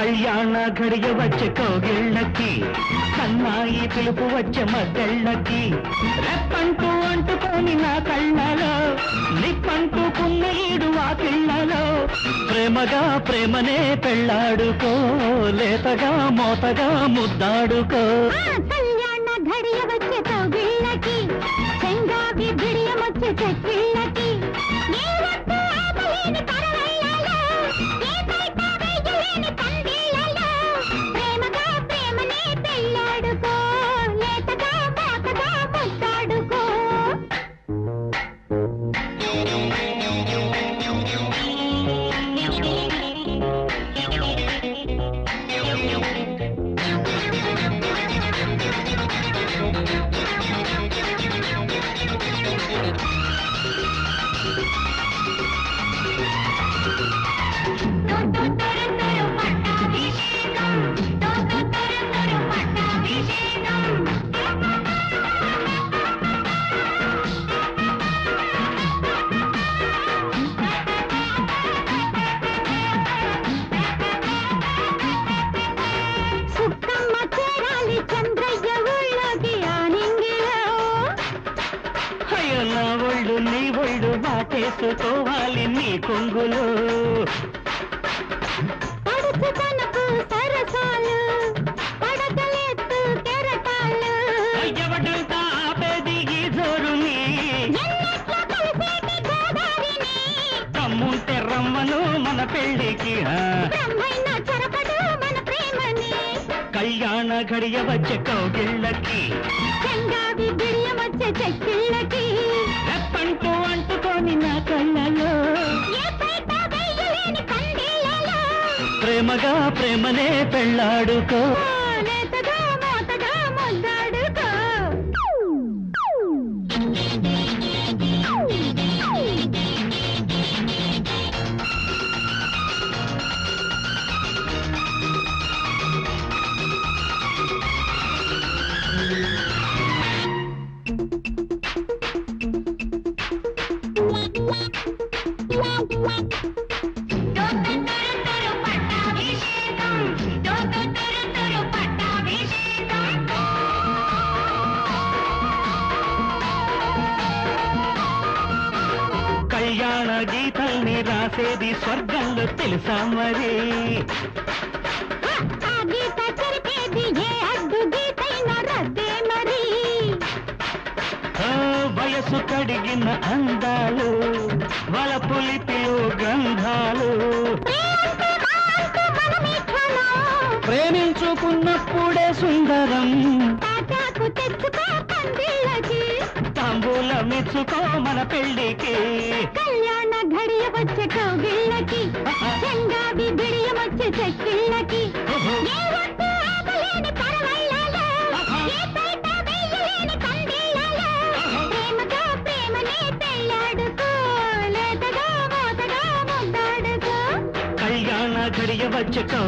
కళ్యాణ ఘడియ వచ్చే కోగిళ్ళకి, సన్నాయి పిలుపు వచ్చే మద్దెళ్ళకి, రెప్పంటూ అంటుకొని నా కళ్ళలో, నిప్పంటుకున్న ఈడు ఆ పిల్లలో, ప్రేమగా ప్రేమనే పెళ్ళాడుకో, లేతగా మోతగా ముద్దాడుకో. కళ్యాణ ఘడియ వచ్చే కోగిళ్ళకి, చెంగావి బిడియమొచ్చే చెక్కిళ్ళకి, నా ఒళ్ళు నీ ఒళ్ళు వాటేసుకోవాలి నీ కొంగులు, పడుచుతనకు సరసాలు పడకలెత్తు కెరటాలు, ఎవడంతా ఆపేది ఈ జోరుని, రమ్ముంటే రమ్మను మన పెళ్ళికి, బ్రహ్మైనా చొరపడు మన ప్రేమని. కళ్యాణ ఘడియ వచ్చే కోగిళ్ళకి, చెంగావి బిడియమొచ్చే చెక్కిళ్ళకి, రెప్పంటూ అంటుకొని నా కళ్ళలో, ప్రేమగా ప్రేమనే పెళ్ళాడుకో, లేతగా మోతగా ముద్దాడుకో. కళ్యాణ గీతల్ని రాసేది స్వర్గంలో తెలుసా మరి, ఆ గీత చెరిపేది ఏ అడ్డు గీతైనా రద్దే మరి. వయసు కడిగిన అందాలు, వలపు లిపిలో గంధాలు, ప్రేమించుకున్నప్పుడే సుందరం, తాటాకు తెచ్చుకో పందిళ్ళకి, తాంబూలం ఇచ్చుకో మన పెళ్ళికి. కళ్యాణ ఘడియ వచ్చే కోగిళ్ళకి, చెంగావి బిడియమొచ్చే చెక్కిళ్ళకి, ఏ ఒట్టు ఆపలేని పరవళ్ళలో, ఏ పైట వెయ్యలేని కందిళ్ళలో, ప్రేమగా ప్రేమనే పెళ్ళాడుకో, లేతగా మోతగా ముద్దాడుకో. కళ్యాణ ఘడియ వచ్చే